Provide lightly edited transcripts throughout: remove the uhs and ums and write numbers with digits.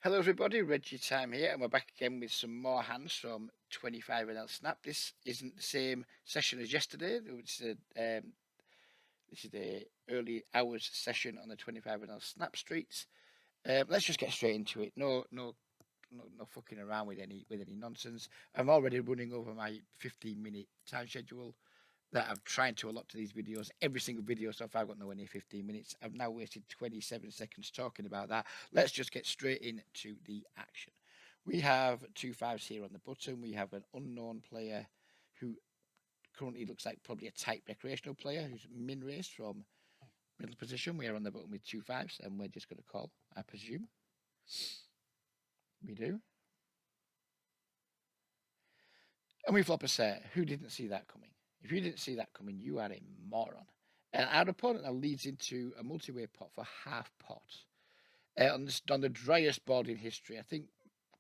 Hello everybody, Reggie Time here, and we're back again with some more hands from 25NL Snap. This isn't the same session as yesterday. This is the early hours session on the 25NL Snap streets. Let's just get straight into it. No fucking around with any nonsense. I'm already running over my 15-minute time schedule that I'm trying to allot to these videos. Every single video so far, I've got nowhere near 15 minutes. I've now wasted 27 seconds talking about that. Let's just get straight into the action. We have 2 5s here on the button. We have an unknown player who currently looks like probably a type recreational player who's min raced from middle position. We are on the button with 2 5s, and we're just going to call, I presume. We do. And we flop a set. Who didn't see that coming? If you didn't see that coming, you are a moron. And our opponent now leads into a multi-way pot for half pot. On the driest board in history, I think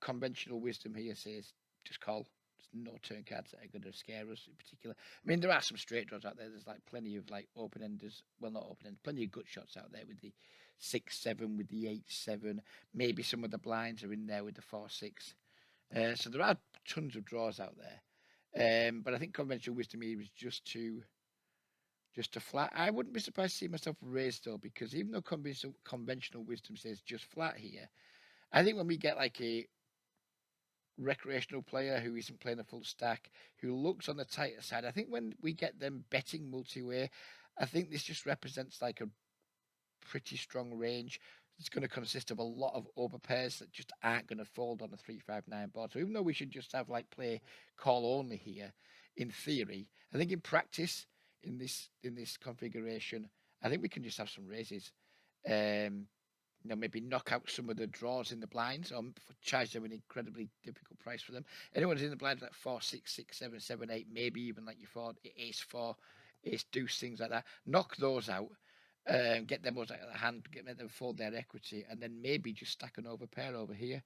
conventional wisdom here says just call. There's no turn cards that are going to scare us in particular. I mean, there are some straight draws out there. There's like plenty of like open-enders. Well, not open-enders. Plenty of gut shots out there with the 6-7, with the 8-7. Maybe some of the blinds are in there with the 4-6. So there are tons of draws out there. But I think conventional wisdom here is just to flat. I wouldn't be surprised to see myself raise though, because even though conventional wisdom says just flat here, I think when we get like a recreational player who isn't playing a full stack, who looks on the tighter side, I think when we get them betting multi-way, I think this just represents like a pretty strong range. It's going to consist of a lot of overpairs that just aren't going to fold on a 3-5-9 board. So even though we should just have like play call only here, in theory, I think in practice in this configuration, I think we can just have some raises. Maybe knock out some of the draws in the blinds, or charge them an incredibly difficult price for them. Anyone's in the blinds like 4, 6, 6, 7, 7, 8, maybe even like your 4, ace 4, ace deuce, things like that. Knock those out. Get them out of the hand, get them fold their equity, and then maybe just stack an overpair over here.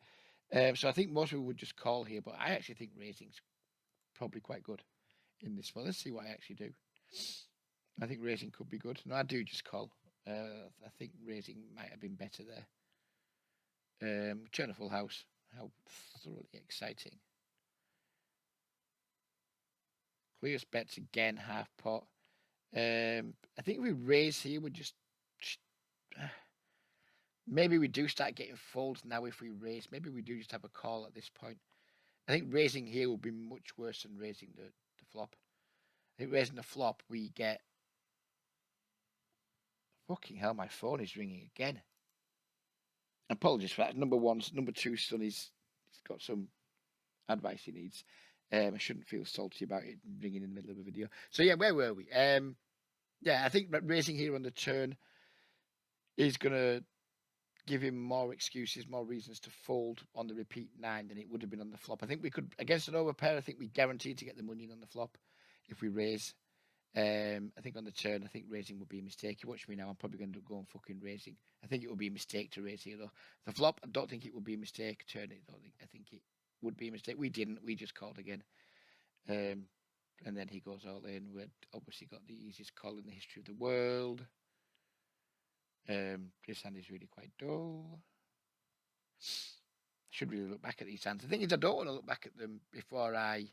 So I think most people would just call here, but I actually think raising's probably quite good in this one. Let's see what I actually do. I think raising could be good. No, I do just call. I think raising might have been better there. Turn a full house. How thoroughly exciting. Clears bets again, half pot. I think if we raise here, we just maybe we do start getting folds now if we raise. Maybe we do just have a call at this point. I think raising here will be much worse than raising the flop. I think raising the flop, we get... Fucking hell, my phone is ringing again. Apologies for that. Number two son he's got some advice he needs. I shouldn't feel salty about it ringing in the middle of a video. So yeah, where were we? Yeah, I think that raising here on the turn is going to give him more excuses, more reasons to fold on the repeat 9 than it would have been on the flop. I think we could, against an overpair, I think we guaranteed to get the money in on the flop if we raise. I think on the turn, I think raising would be a mistake. You watch me now, I'm probably going to go and fucking raising. I think it would be a mistake to raise here, though. The flop, I don't think it would be a mistake. Turn it, I think it would be a mistake. We didn't. We just called again. And then he goes all in. We'd obviously got the easiest call in the history of the world. This hand is really quite dull. I should really look back at these hands. The thing is, I don't want to look back at them before I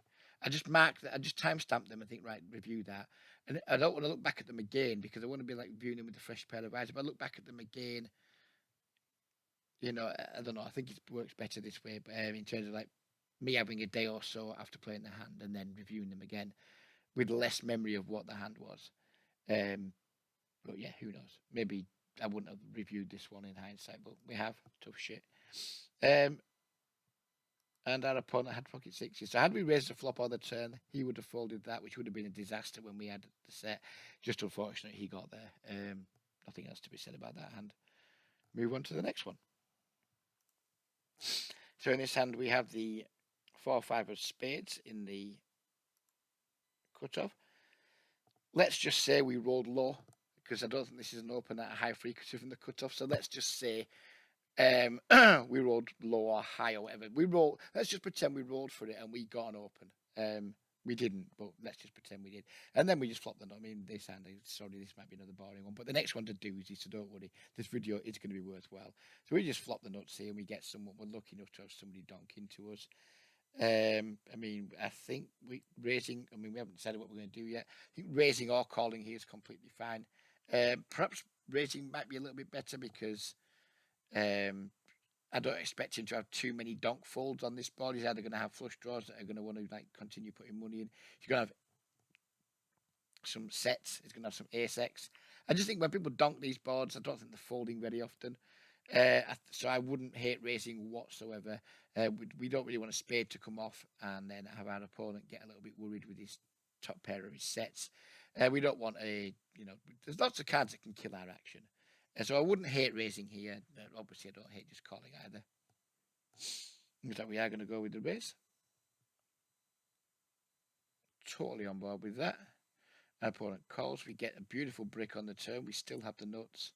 just mark that. I just timestamp them. I think, right, review that. And I don't want to look back at them again because I want to be like viewing them with a fresh pair of eyes. If I look back at them again, I don't know. I think it works better this way. But in terms of like me having a day or so after playing the hand and then reviewing them again with less memory of what the hand was. But yeah, who knows? Maybe I wouldn't have reviewed this one in hindsight, but we have. Tough shit. And our opponent had pocket sixes. So had we raised the flop on the turn, he would have folded that, which would have been a disaster when we had the set. Just unfortunate he got there. Nothing else to be said about that hand. Move on to the next one. So in this hand, we have the 4-5 of spades in the cutoff. Let's just say we rolled low, because I don't think this is an open at a high frequency from the cutoff. So let's just say we rolled low or high or whatever. Let's just pretend we rolled for it and we got an open. We didn't, but let's just pretend we did. And then we just flopped the nut. I mean, sorry, this might be another boring one, but the next one to do is so don't worry, this video is going to be worthwhile. So we just flop the nuts here and we get someone, we're lucky enough to have somebody donk into us. I mean, I think we haven't decided what we're going to do yet. I think raising or calling here is completely fine. Perhaps raising might be a little bit better because I don't expect him to have too many donk folds on this board. He's either going to have flush draws that are going to want to like continue putting money in. He's going to have some sets. He's going to have some ace X. I just think when people donk these boards, I don't think they're folding very often. So I wouldn't hate raising whatsoever. We don't really want a spade to come off and then have our opponent get a little bit worried with his top pair of his sets. We don't want there's lots of cards that can kill our action. So I wouldn't hate raising here. Obviously, I don't hate just calling either. Looks like we are going to go with the raise. Totally on board with that. Our opponent calls. We get a beautiful brick on the turn. We still have the nuts.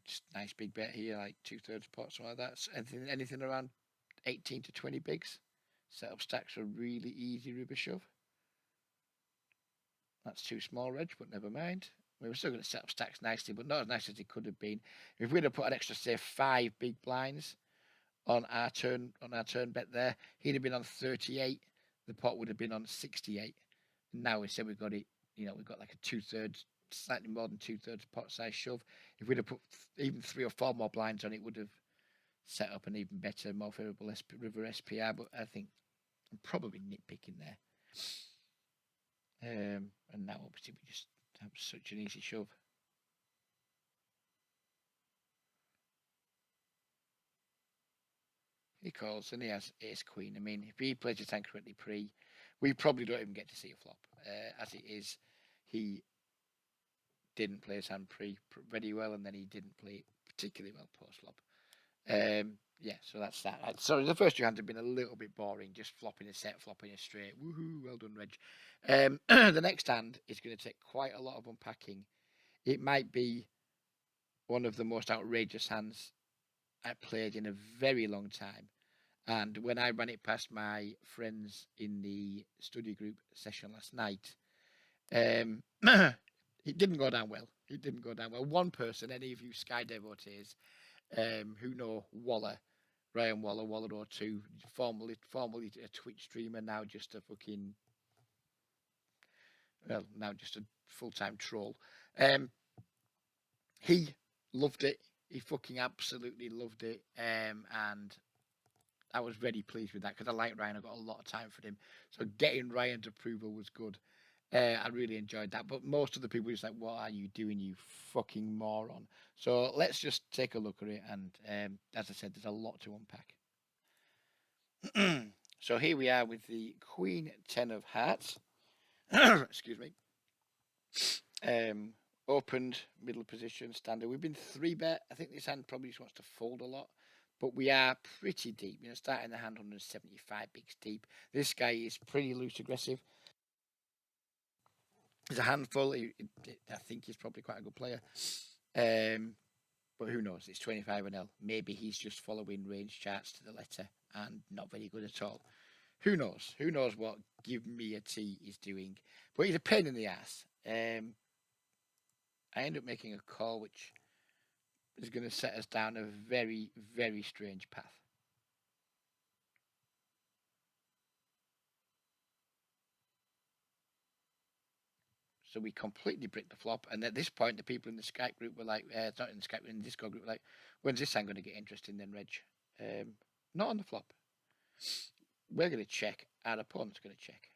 Just nice big bet here, like 2/3 pot, something like that. So anything around 18 to 20 bigs. Set up stacks are really easy river shove. That's too small, Reg, but never mind. We were still going to set up stacks nicely, but not as nice as it could have been. If we'd have put an extra, say, 5 big blinds on our turn bet there, he'd have been on 38. The pot would have been on 68. Now we said we've got it, we've got like a 2/3, slightly more than 2/3 pot size shove. If we'd have put even 3 or 4 more blinds on, it would have set up an even better, more favourable river SPR. But I think I'm probably nitpicking there. And now obviously we just have such an easy shove. He calls and he has ace queen. I mean, if he plays his hand correctly pre, we probably don't even get to see a flop. As it is, he didn't play his hand pre very well, and then he didn't play it particularly well post flop. Yeah, so that's that. Sorry, the first 2 hands have been a little bit boring, just flopping a set, flopping a straight. Woohoo, well done, Reg. The next hand is going to take quite a lot of unpacking. It might be one of the most outrageous hands I've played in a very long time. And when I ran it past my friends in the study group session last night, it didn't go down well. It didn't go down well. One person, any of you Sky devotees who know Ryan Waller02, formerly a Twitch streamer, now just a full-time troll. He loved it. He fucking absolutely loved it. And I was very pleased with that because I like Ryan. I got a lot of time for him. So getting Ryan's approval was good. I really enjoyed that. But most of the people were just like, what are you doing, you fucking moron? So let's just take a look at it. And as I said, there's a lot to unpack. So here we are with the Queen 10 of Hearts. Excuse me. Opened, middle position, standard. We've been 3-bet. I think this hand probably just wants to fold a lot. But we are pretty deep. Starting the hand 175 bigs deep. This guy is pretty loose aggressive. He's a handful. I think he's probably quite a good player. But who knows? It's 25-0. Maybe he's just following range charts to the letter and not very good at all. Who knows? Who knows what Give Me a T is doing? But he's a pain in the ass. I end up making a call which is going to set us down a very, very strange path. So we completely bricked the flop. And at this point, the people in the Skype group were like, not in the Skype, in the Discord group were like, when's this hand going to get interesting then, Reg? Not on the flop. We're going to check. Our opponent's going to check.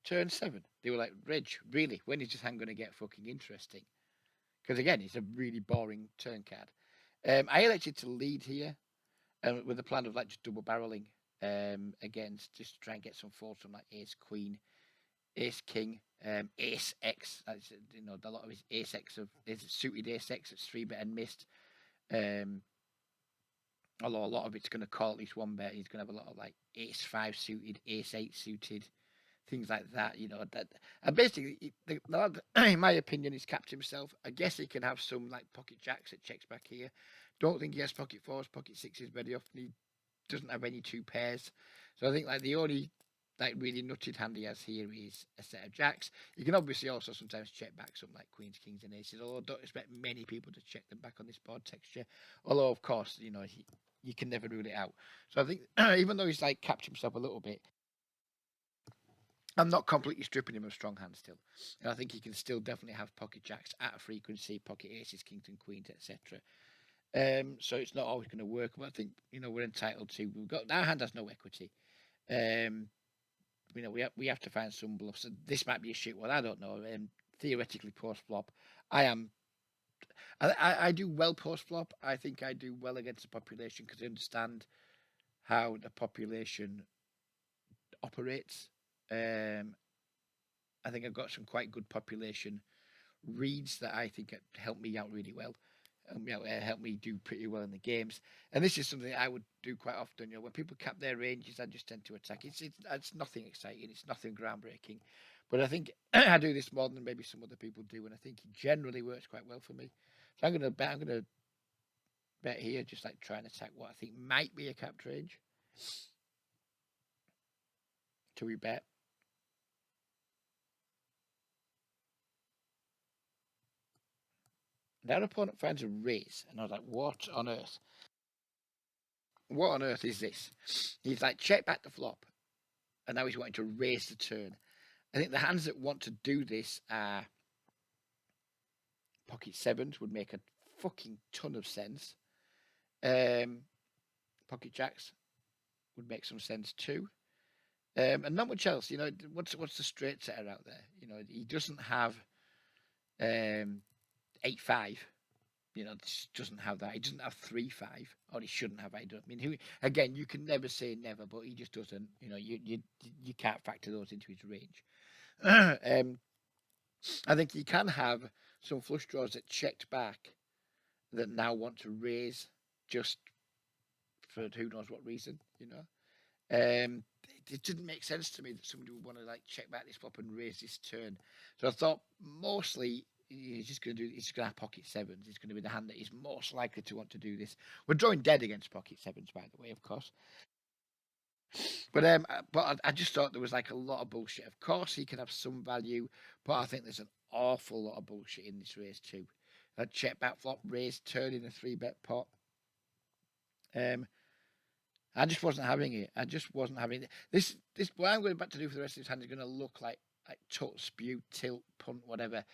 Turn 7. They were like, Reg, really? When is this hand going to get fucking interesting? Because again, it's a really boring turn card. I elected to lead here with the plan of like just double barreling against just to try and get some folds from like ace queen, ace king, ace X. That's, a lot of his ace X of his suited ace X that's 3-bet and missed. Although a lot of it's going to call at least 1-bet. He's going to have a lot of like ace 5 suited, ace 8 suited. Things like that, and basically, in my opinion, he's capped himself. I guess he can have some like pocket jacks that checks back here. Don't think he has pocket 4s, pocket 6s very often. He doesn't have any 2 pairs. So I think like the only like really nutted hand he has here is a set of jacks. You can obviously also sometimes check back some like queens, kings, and aces. Although I don't expect many people to check them back on this board texture. Although of course you can never rule it out. So I think even though he's like capped himself a little bit, I'm not completely stripping him of strong hands still. And I think he can still definitely have pocket jacks at a frequency, pocket aces, kings and queens, etc. So it's not always going to work, but I think we're entitled to. We've got our hand has no equity. We have to find some bluffs. This might be a shit one. I don't know. Theoretically, post flop, I do well post flop. I think I do well against the population because I understand how the population operates. I think I've got some quite good population reads that I think help me out really well. Help me do pretty well in the games. And this is something I would do quite often. When people cap their ranges, I just tend to attack. It's nothing exciting. It's nothing groundbreaking. But I think I do this more than maybe some other people do, and I think it generally works quite well for me. So I'm gonna bet here, just like try and attack what I think might be a capped range. Do we bet? And our opponent finds a raise, and I was like, what on earth? What on earth is this? He's like, check back the flop, and now he's wanting to raise the turn. I think the hands that want to do this are pocket sevens, would make a fucking ton of sense. Pocket jacks would make some sense too. And not much else. What's the straight setter out there? He doesn't have 8-5. Just doesn't have that. He doesn't have 3-5, or he shouldn't have. I mean, again, you can never say never, but he just doesn't. You can't factor those into his range. I think you can have some flush draws that checked back that now want to raise just for who knows what reason. It didn't make sense to me that somebody would want to like check back this flop and raise this turn. So I thought mostly he's just going to have pocket sevens. It's going to be the hand that is most likely to want to do this. We're drawing dead against pocket sevens, by the way, of course. But I just thought there was like a lot of bullshit. Of course, he can have some value, but I think there's an awful lot of bullshit in this race too. A check back flop raise turn in a 3-bet pot. I just wasn't having it. I just wasn't having it. This what I'm going back to do for the rest of this hand is going to look like total spew, tilt, punt, whatever.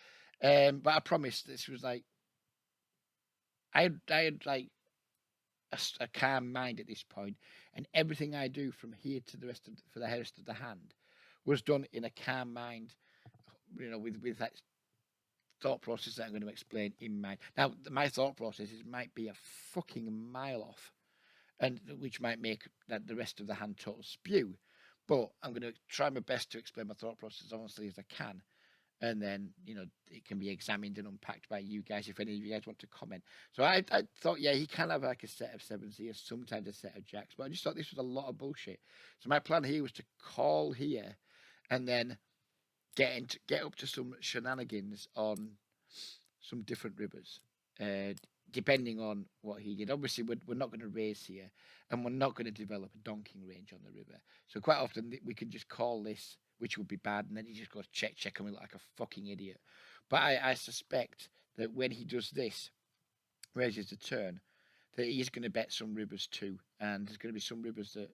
But I promise this was like I had like a calm mind at this point, and everything I do from here to the rest of the hand was done in a calm mind, with that thought process that I'm going to explain in mind. Now, my thought processes might be a fucking mile off, and which might make that the rest of the hand total spew. But I'm going to try my best to explain my thought process as honestly as I can. And then, it can be examined and unpacked by you guys if any of you guys want to comment. So I thought, yeah, he can have like a set of sevens here, sometimes a set of jacks, but I just thought this was a lot of bullshit. So my plan here was to call here and then get up to some shenanigans on some different rivers, depending on what he did. Obviously, we're not going to raise here, and we're not going to develop a donking range on the river. So quite often we can just call this, which would be bad, and then he just goes check, and we look like a fucking idiot. But I suspect that when he does this, raises the turn, that he's going to bet some rivers too, and there's going to be some rivers that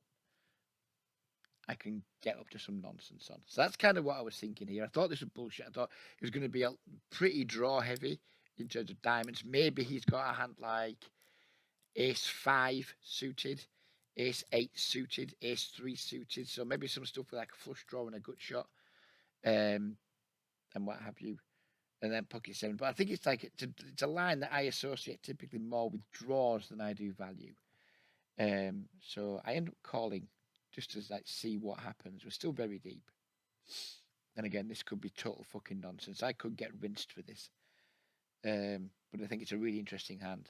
I can get up to some nonsense on. So that's kind of what I was thinking here. I thought this was bullshit. I thought it was going to be a pretty draw heavy in terms of diamonds. Maybe he's got a hand like ace-5 suited, ace-8 suited, ace-3 suited. So maybe some stuff with like a flush draw and a gut shot, and what have you. And then pocket 7. But I think it's like it's a line that I associate typically more with draws than I do value. So I end up calling just to like see what happens. We're still very deep. And again, this could be total fucking nonsense. I could get rinsed for this. But I think it's a really interesting hand.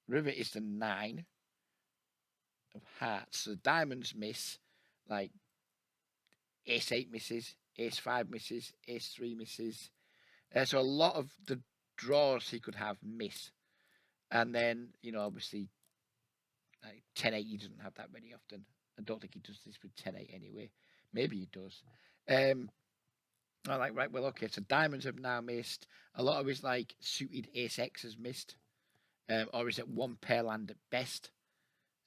River is the 9 of hearts. So diamonds miss, like ace-8 misses, ace-5 misses, ace-3 misses. So a lot of the draws he could have miss. And then, obviously Like 10-8, he doesn't have that very often. I don't think he does this with 10-8 anyway. Maybe he does. I'm like, right, well, okay, so diamonds have now missed. A lot of his like suited ace X has missed. Or is it one pair land at best?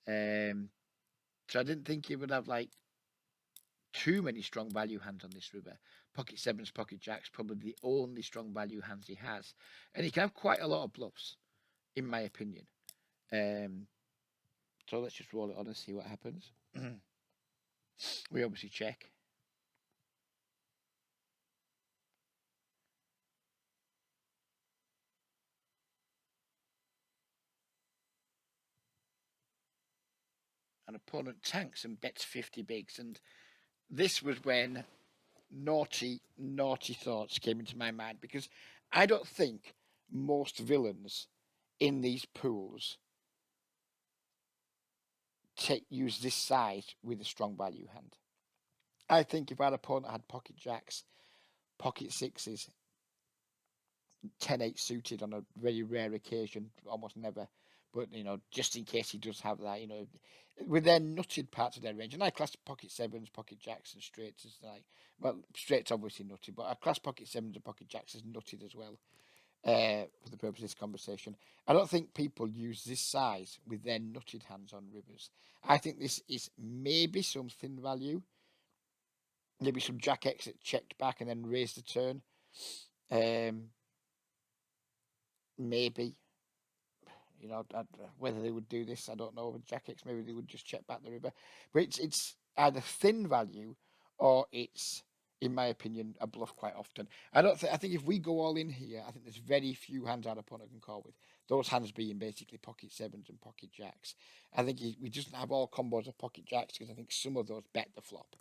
So I didn't think he would have like too many strong value hands on this river. Pocket sevens, pocket jacks, probably the only strong value hands he has, and he can have quite a lot of bluffs, in my opinion. So let's just roll it on and see what happens. We obviously check. An opponent tanks and bets 50 bigs, and this was when naughty, naughty thoughts came into my mind because I don't think most villains in these pools use this size with a strong value hand. I think if our opponent had pocket jacks, pocket sixes, 10-8 suited on a very rare occasion, almost never, but just in case he does have that, with their nutted parts of their range, and I class pocket sevens, pocket jacks, and straights as like, well, straights obviously nutted, but I class pocket sevens and pocket jacks as nutted as well. For the purpose of this conversation, I don't think people use this size with their nutted hands on rivers. I think this is maybe some thin value, maybe some jack exit checked back and then raised the turn. Maybe, whether they would do this, I don't know. With jack X, maybe they would just check back the river. But it's either thin value or it's, in my opinion, a bluff quite often. I think if we go all in here, I think there's very few hands our opponent can call with. Those hands being basically pocket sevens and pocket jacks. I think we just have all combos of pocket jacks because I think some of those bet the flop.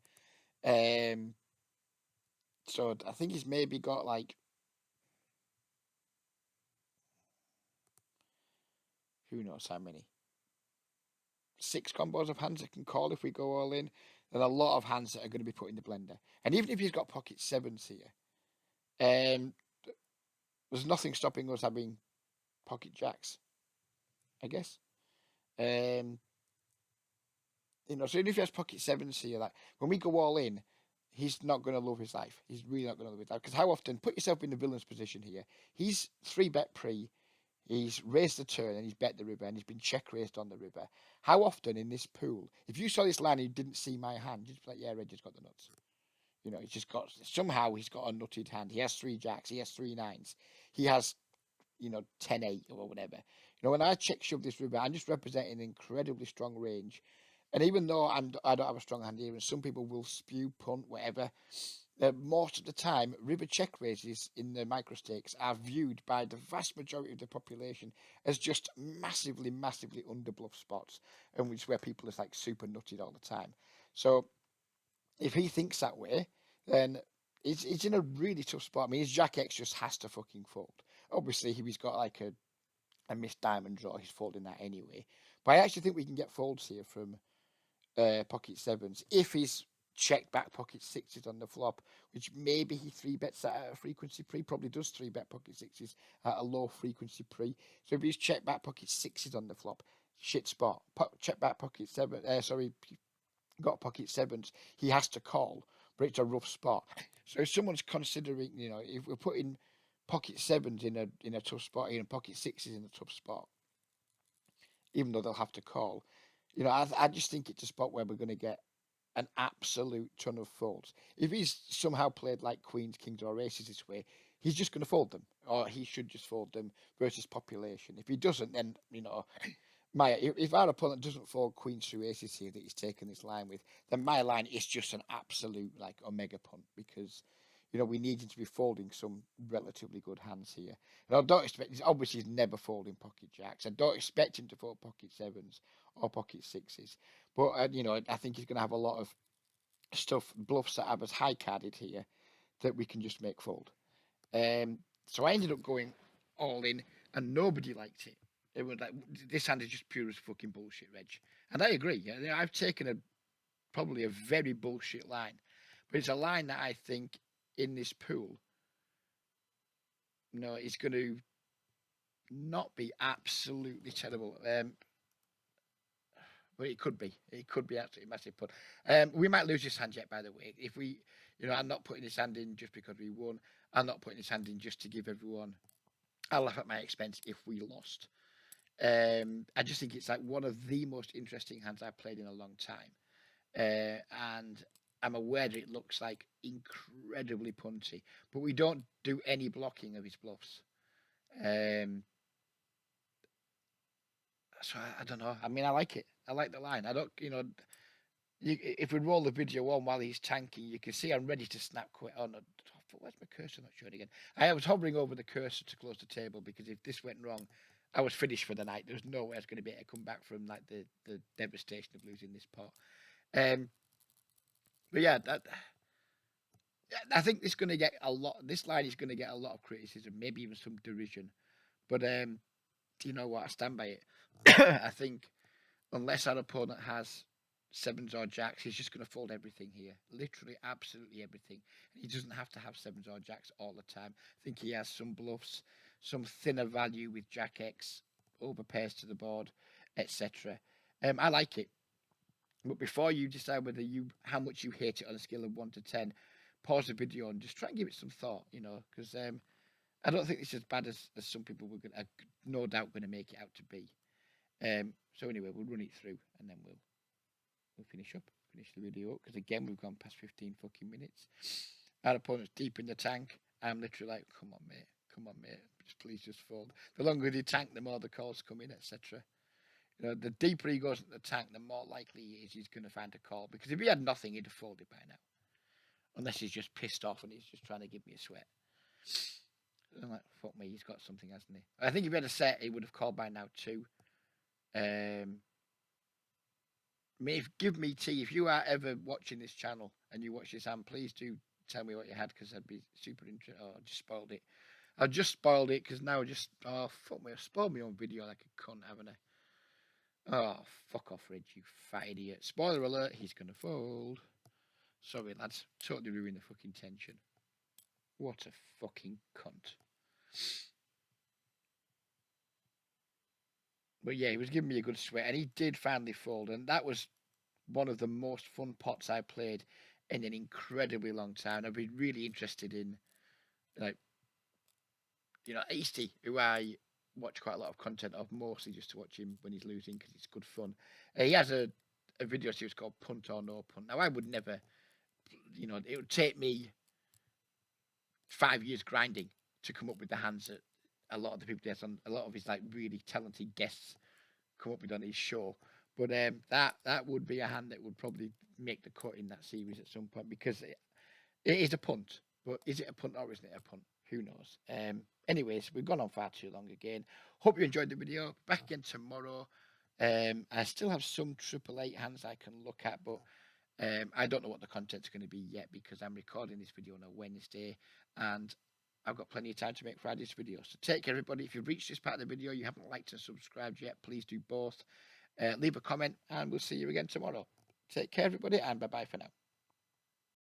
So I think he's maybe got like, who knows how many, 6 combos of hands that can call if we go all in. There are a lot of hands that are going to be put in the blender. And even if he's got pocket sevens here, there's nothing stopping us having pocket jacks, I guess. So even if he has pocket sevens here, like when we go all in, he's not going to love his life. He's really not going to love his life. Because how often, put yourself in the villain's position here. He's 3-bet pre, he's raised the turn and he's bet the river and he's been check raised on the river. How often in this pool, if you saw this line and you didn't see my hand, you'd be like, yeah, Red just got the nuts. He's just got, somehow he's got a nutted hand. He has 3 jacks, he has 3 nines. He has, 10-8 or whatever. When I check shove this river, I'm just representing an incredibly strong range. And even though I don't have a strong hand here, and some people will spew, punt, whatever, most of the time, river check raises in the micro stakes are viewed by the vast majority of the population as just massively, massively under bluff spots, and which is where people are like super nutted all the time. So if he thinks that way, then it's in a really tough spot. I mean, his jack X just has to fucking fold. Obviously, he's got like a missed diamond draw, he's folding that anyway. But I actually think we can get folds here from pocket sevens if he's checked back pocket sixes on the flop, which maybe he 3-bets at a frequency pre, probably does 3-bet pocket sixes at a low frequency pre. So if he's checked back pocket sixes on the flop, shit spot. Check back pocket seven. Got pocket sevens, he has to call, but it's a rough spot. So if someone's considering, if we're putting pocket sevens in a tough spot, pocket sixes in a tough spot, even though they'll have to call, I just think it's a spot where we're going to get an absolute ton of folds. If he's somehow played like queens, kings, or aces this way, he's just going to fold them, or he should just fold them versus population. If he doesn't, then if our opponent doesn't fold queens through aces here that he's taken this line with, then my line is just an absolute like omega punt because we need him to be folding some relatively good hands here. And I don't expect, obviously, he's never folding pocket jacks. I don't expect him to fold pocket sevens or pocket sixes. But, I think he's going to have a lot of bluffs that have us high carded here that we can just make fold. So I ended up going all in, and nobody liked it. It was like, this hand is just pure as fucking bullshit, Reg. And I agree. I've taken probably a very bullshit line, but it's a line that I think in this pool, is going to not be absolutely terrible. But it could be. It could be absolutely massive punt. We might lose this hand yet, by the way. If we, I'm not putting this hand in just because we won. I'm not putting this hand in just to give everyone a laugh at my expense if we lost. I just think it's like one of the most interesting hands I've played in a long time. And I'm aware that it looks like incredibly punty, but we don't do any blocking of his bluffs. So I don't know. I mean, I like it. I like the line. I don't, if we roll the video on while he's tanking, you can see I'm ready to snap quit. Oh no, where's my cursor? Not showing again. I was hovering over the cursor to close the table because if this went wrong, I was finished for the night. There's no way I was going to be able to come back from like the devastation of losing this pot. But yeah, I think this going to get a lot. This line is going to get a lot of criticism, maybe even some derision. But do you know what? I stand by it. I think unless our opponent has sevens or jacks, he's just going to fold everything here. Literally, absolutely everything. He doesn't have to have sevens or jacks all the time. I think he has some bluffs, some thinner value with jack X, overpairs to the board, etc. I like it. But before you decide how much you hate it on a scale of 1 to 10, pause the video and just try and give it some thought, because I don't think it's as bad as some people are no doubt going to make it out to be. So anyway, we'll run it through and then we'll finish the video up because again we've gone past 15 fucking minutes. Our opponent's deep in the tank. I'm literally like, come on mate, please just fold. The longer you tank, the more the calls come in, etc. The deeper he goes into the tank, the more likely he is he's going to find a call. Because if he had nothing, he'd have folded by now, unless he's just pissed off and he's just trying to give me a sweat. I'm like, fuck me, he's got something, hasn't he? I think if he had a set, he would have called by now too. Give me tea. If you are ever watching this channel and you watch this hand, please do tell me what you had because I'd be super interested. Oh, I just spoiled it. I just spoiled it because now fuck me, I spoiled my own video like a cunt, haven't I? Oh, fuck off, Reg, you fat idiot. Spoiler alert, he's gonna fold. Sorry, lads. Totally ruined the fucking tension. What a fucking cunt. But yeah, he was giving me a good sweat, and he did finally fold, and that was one of the most fun pots I played in an incredibly long time. I've been really interested in, like, Easty, who I watch quite a lot of content of, mostly just to watch him when he's losing because it's good fun. He has a video series called Punt or No Punt. Now, I would never, it would take me 5 years grinding to come up with the hands that a lot of the people on a lot of his like really talented guests come up with on his show. But that would be a hand that would probably make the cut in that series at some point because it is a punt. But is it a punt or isn't it a punt? Who knows? Anyways, we've gone on far too long again. Hope you enjoyed the video. Back again tomorrow. I still have some 888 hands I can look at, but I don't know what the content's going to be yet because I'm recording this video on a Wednesday and I've got plenty of time to make Friday's video. So take care, everybody. If you've reached this part of the video, you haven't liked and subscribed yet, please do both. Leave a comment and we'll see you again tomorrow. Take care, everybody, and bye-bye for now.